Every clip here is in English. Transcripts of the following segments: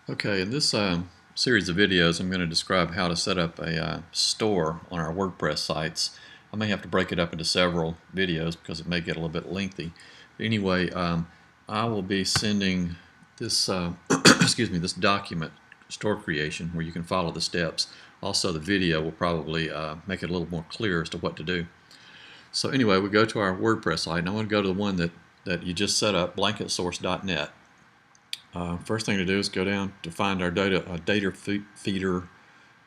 Okay, in this series of videos, I'm going to describe how to set up a store on our WordPress sites. I may have to break it up into several videos because it may get a little bit lengthy. But anyway, I will be sending this excuse me, this document, store creation, where you can follow the steps. Also, the video will probably make it a little more clear as to what to do. So anyway, we go to our WordPress site, and I want to go to the one that you just set up, blanketsource.net. First thing to do is go down to find our data feeder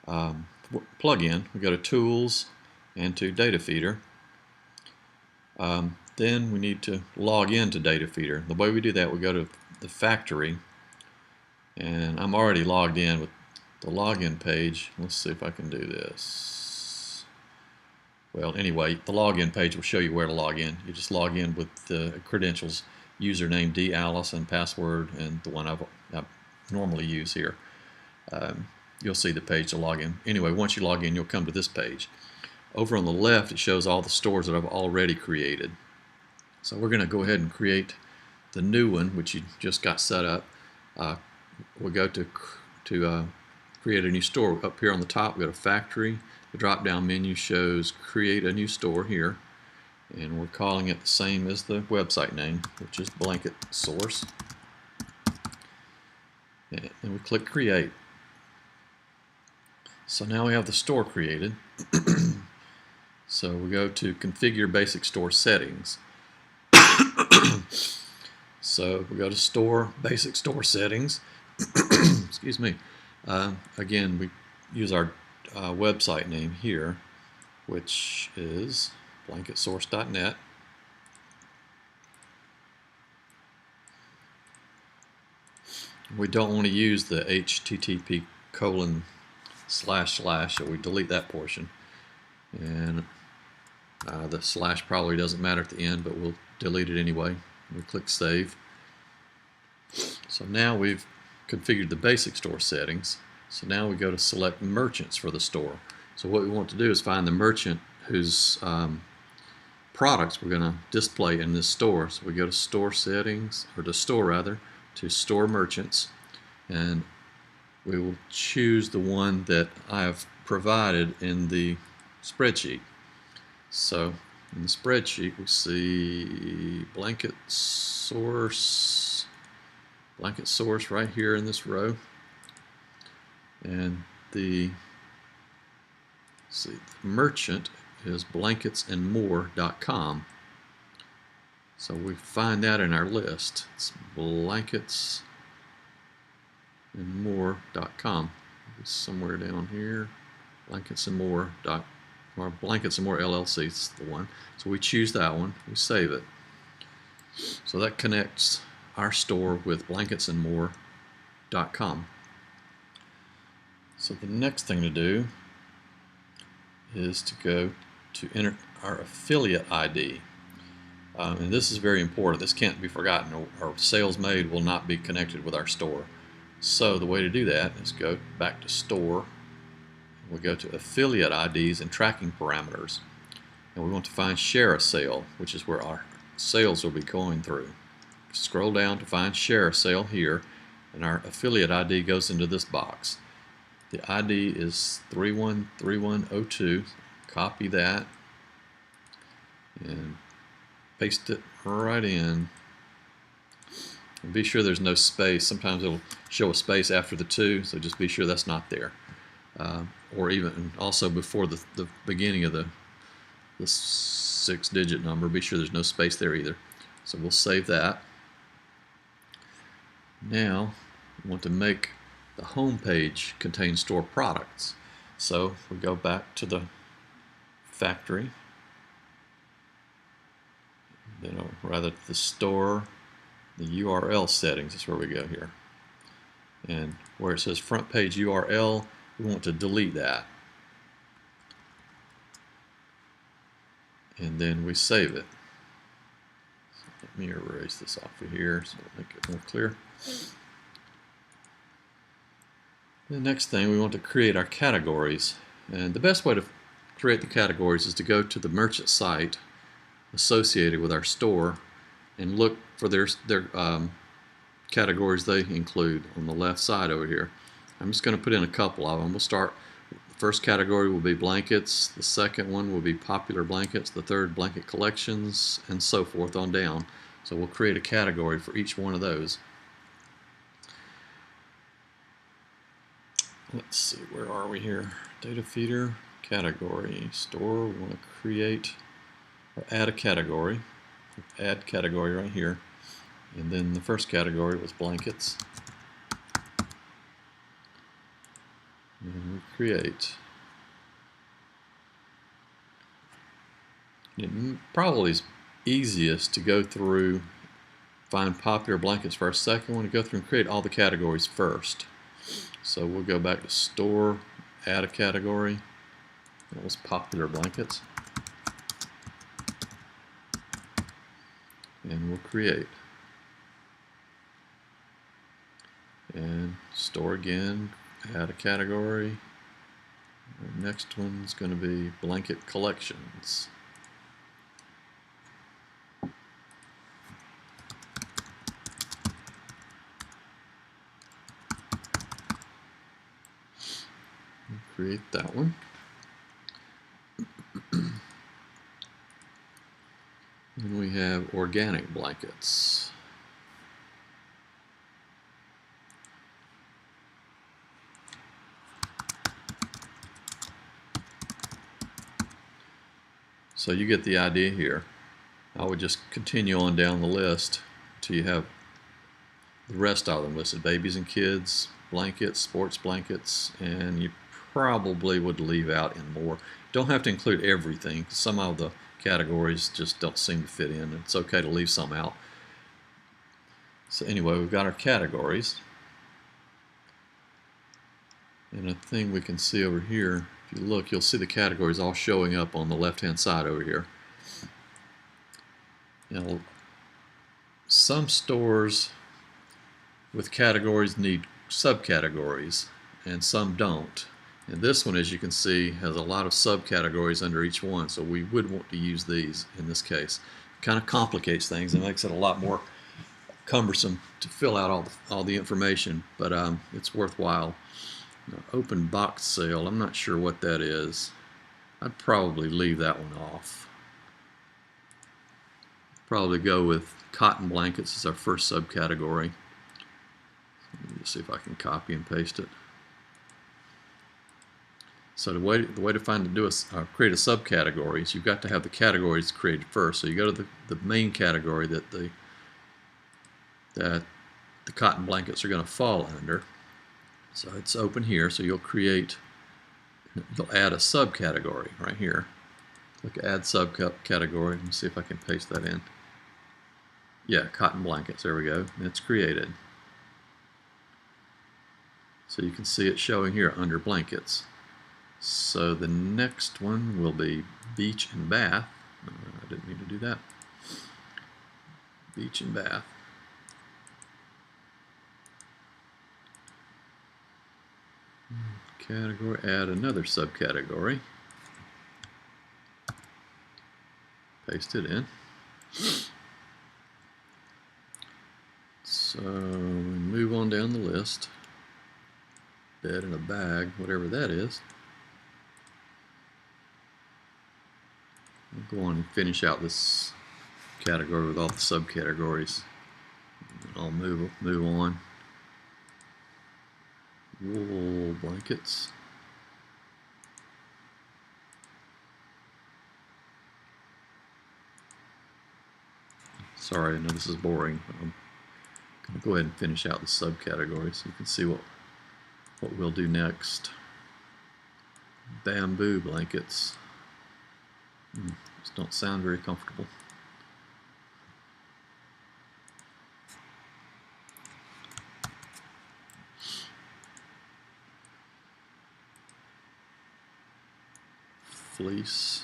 plugin. We go to Tools and to Data Feeder. Then we need to log into Data Feeder. The way we do that, we go to the factory, and I'm already logged in with the login page. Let's see if I can do this. Well, anyway, the login page will show you where to log in. You just log in with the credentials, username dalice and password, and the one I normally use here. You'll see the page to log in. Anyway, once you log in, you'll come to this page. Over on the left, it shows all the stores that I've already created. So we're going to go ahead and create the new one, which you just got set up. We'll go to create a new store. Up here on the top, we go to Factory. The drop-down menu shows Create a New Store here, and we're calling it the same as the website name, which is Blanket Source. And we click Create. So now we have the store created. So we go to Configure Basic Store Settings. So we go to Store Basic Store Settings. Excuse me. Again, we use our website name here, which is blanketsource.net. We don't want to use the http:// so we delete that portion. And the slash probably doesn't matter at the end, but we'll delete it anyway. We click Save. So now we've configured the basic store settings. So now we go to select merchants for the store. So what we want to do is find the merchant whose products we're going to display in this store. So we go to store settings, or to store rather, to store merchants, and we will choose the one that I have provided in the spreadsheet. So in the spreadsheet we see Blanket Source right here in this row, and the merchant is blanketsandmore.com. So we find that in our list. It's blanketsandmore.com. It's somewhere down here. Blanketsandmore.com. Or Blankets and More LLC is the one. So we choose that one, we save it. So that connects our store with blanketsandmore.com. So the next thing to do is to go to enter our affiliate ID. And this is very important. This can't be forgotten. Our sales made will not be connected with our store. So the way to do that is go back to Store. We go to affiliate IDs and tracking parameters, and we want to find share a sale, which is where our sales will be going through. Scroll down to find share a sale here, and our affiliate ID goes into this box. The ID is 313102. Copy that and paste it right in. And be sure there's no space. Sometimes it'll show a space after the 2, so just be sure that's not there. Or even also before the beginning of the 6-digit number, be sure there's no space there either. So we'll save that. Now we want to make the home page contain store products. So we go back to the factory, rather the store, the URL settings is where we go here. And where it says front page URL, we want to delete that, and then we save it. So let me erase this off of here so it'll make it more clear. The next thing, we want to create our categories, and the best way to create the categories is to go to the merchant site associated with our store and look for their categories they include on the left side over here. I'm just going to put in a couple of them. We'll start. The first category will be blankets. The second one will be popular blankets. The third, blanket collections, and so forth on down. So we'll create a category for each one of those. Let's see, where are we here? Data feeder, category, store. We want to create or add a category. Add category right here. And then the first category was blankets. And we create. It probably is easiest to go through, find popular blankets first. Second, want to go through and create all the categories first. So we'll go back to store, add a category. That was popular blankets. And we'll create. And store again, add a category. Our next one's going to be blanket collections. Create that one. And we have organic blankets. So you get the idea here. I would just continue on down the list until you have the rest of them listed. Babies and kids, blankets, sports blankets, and you probably would leave out in more. Don't have to include everything. Some of the categories just don't seem to fit in. It's okay to leave some out. So anyway, we've got our categories. And a thing we can see over here, if you look, you'll see the categories all showing up on the left-hand side over here. Now, some stores with categories need subcategories, and some don't. And this one, as you can see, has a lot of subcategories under each one, so we would want to use these in this case. It kind of complicates things and makes it a lot more cumbersome to fill out all the information, but it's worthwhile. Now, open box sale, I'm not sure what that is. I'd probably leave that one off. Probably go with cotton blankets as our first subcategory. Let me see if I can copy and paste it. So the way to create a subcategory is you've got to have the categories created first. So you go to the main category that the cotton blankets are going to fall under. So it's open here. So you'll add a subcategory right here. Click add subcategory. Let me see if I can paste that in. Yeah, cotton blankets. There we go. And it's created. So you can see it showing here under blankets. So the next one will be beach and bath. I didn't mean to do that. Beach and bath. Category, add another subcategory. Paste it in. So we move on down the list. Bed in a bag, whatever that is. We'll go on and finish out this category with all the subcategories. I'll move on. Wool blankets. Sorry, I know this is boring. I'm going to go ahead and finish out the subcategories so you can see what we'll do next. Bamboo blankets. Just don't sound very comfortable. Fleece.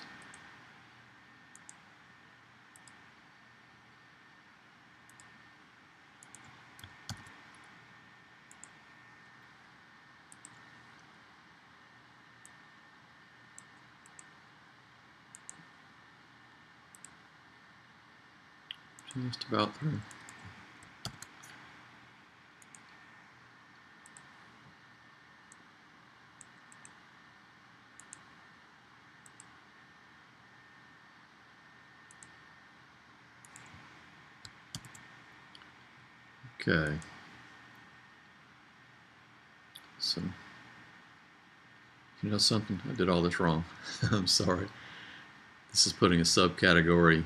Just about through. Okay. So, you know something? I did all this wrong. I'm sorry. This is putting a subcategory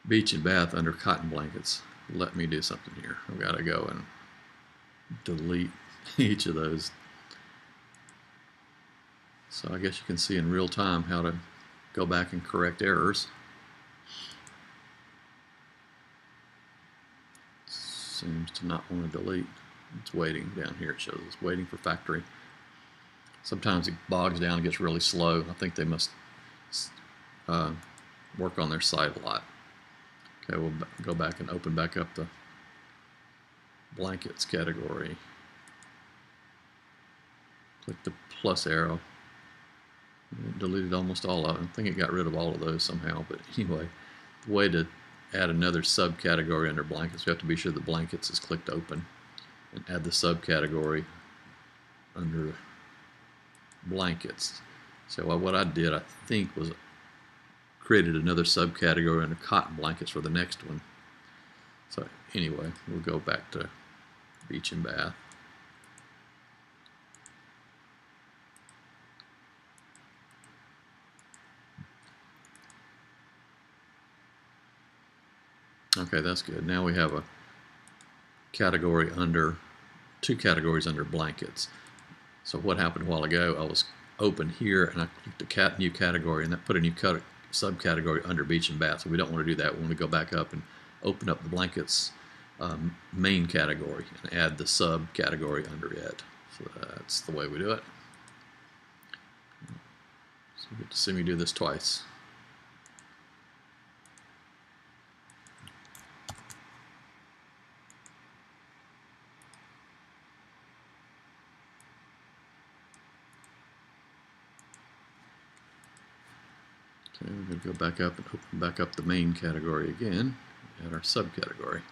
beach and bath under cotton blankets. Let me do something here. I've got to go and delete each of those. So I guess you can see in real time how to go back and correct errors. Seems to not want to delete. It's waiting down here. It shows it's waiting for factory. Sometimes it bogs down and gets really slow. I think they must work on their site a lot. Okay, we'll go back and open back up the blankets category. Click the plus arrow. It deleted almost all of them. I think it got rid of all of those somehow, but anyway, the way to add another subcategory under blankets, we have to be sure the blankets is clicked open and add the subcategory under blankets. So what I did, I think, was created another subcategory under cotton blankets for the next one. So anyway, we'll go back to beach and bath. Okay, that's good. Now we have a category under, two categories under blankets. So what happened a while ago, I was open here and I clicked a new category, and that put a new subcategory under beach and bath. So we don't want to do that. We want to go back up and open up the blankets main category and add the subcategory under it. So that's the way we do it. So you get to see me do this twice. Okay, we're going to go back up and open back up the main category again, add our subcategory.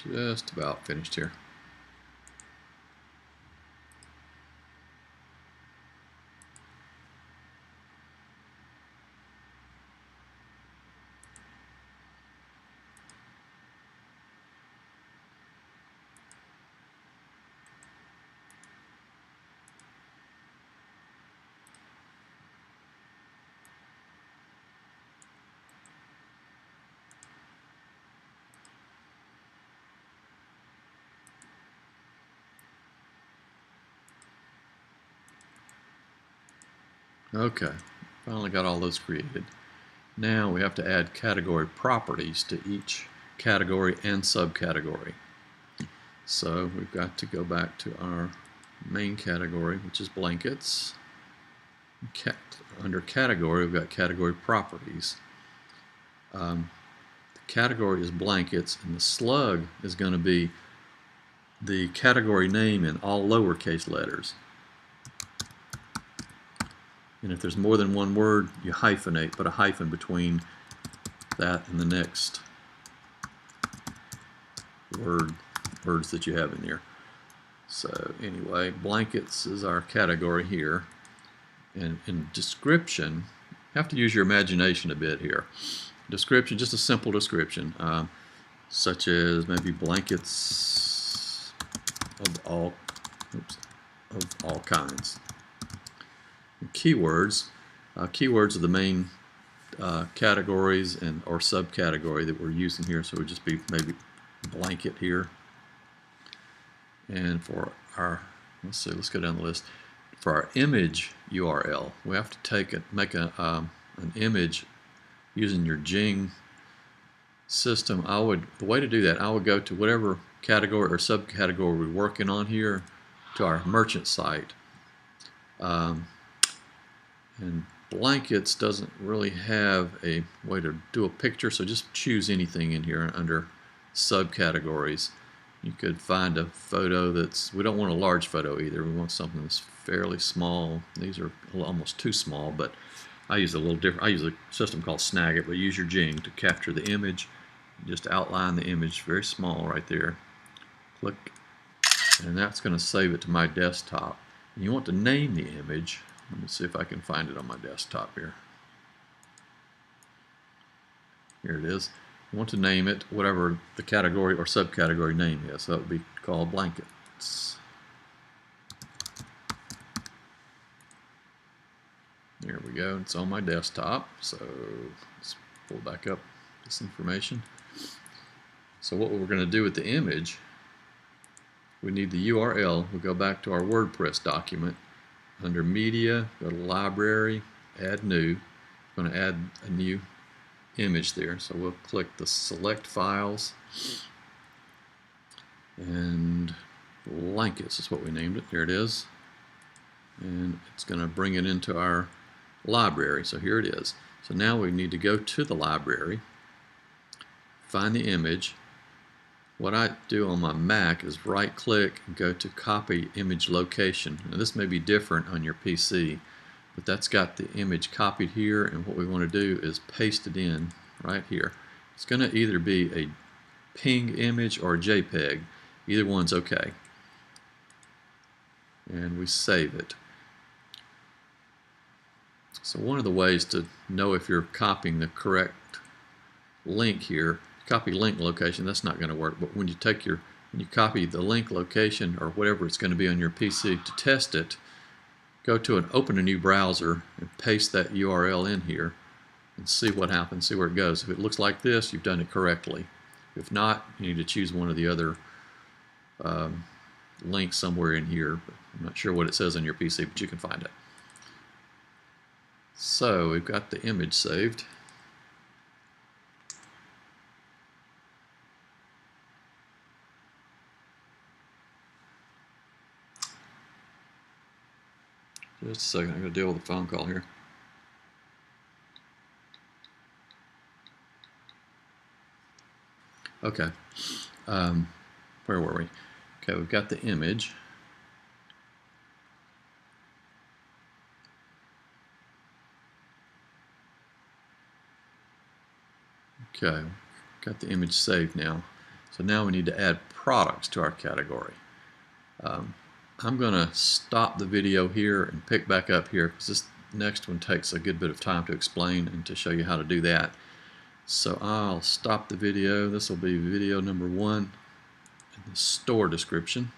Just about finished here. Okay, finally got all those created. Now we have to add category properties to each category and subcategory. So we've got to go back to our main category, which is blankets. Under category, we've got category properties. The category is blankets, and the slug is going to be the category name in all lowercase letters. And if there's more than one word, you hyphenate, put a hyphen between that and the next words that you have in there. So anyway, blankets is our category here. And in description, you have to use your imagination a bit here. Description, just a simple description, such as maybe blankets of all kinds. Keywords. Keywords are the main categories or subcategory that we're using here, so it would just be maybe blanket here. And for our, let's go down the list. For our image URL, we have to make an image using your Jing system, the way to do that, I would go to whatever category or subcategory we're working on here, to our merchant site. And blankets doesn't really have a way to do a picture, so just choose anything in here under subcategories. You could find a photo we don't want a large photo either, we want something that's fairly small. These are almost too small, but I use a little different. I use a system called Snagit, but use your Jing to capture the image. Just outline the image very small right there. Click, and that's going to save it to my desktop. And you want to name the image. Let me see if I can find it on my desktop here. Here it is. You want to name it whatever the category or subcategory name is. So that would be called blankets. There we go. It's on my desktop. So let's pull back up this information. So what we're going to do with the image, we need the URL. We'll go back to our WordPress document. Under Media, go to Library, Add New. I'm going to add a new image there. So we'll click the Select Files, and blankets is what we named it. There it is. And it's going to bring it into our library. So here it is. So now we need to go to the library, find the image. What I do on my Mac is right click and go to Copy Image Location. Now this may be different on your PC, but that's got the image copied here, and what we want to do is paste it in right here. It's going to either be a PNG image or a JPEG. Either one's okay. And we save it. So one of the ways to know if you're copying the correct link here, copy link location, that's not going to work, but when you copy the link location or whatever it's going to be on your PC to test it, open a new browser and paste that URL in here and see what happens, see where it goes. If it looks like this, you've done it correctly. If not, you need to choose one of the other links somewhere in here. I'm not sure what it says on your PC, but you can find it. So we've got the image saved. Just a second, I'm going to deal with a phone call here. Okay, where were we? Okay, we've got the image. Okay, got the image saved now. So now we need to add products to our category. I'm going to stop the video here and pick back up here because this next one takes a good bit of time to explain and to show you how to do that. So I'll stop the video. This will be video number 1 in the store description.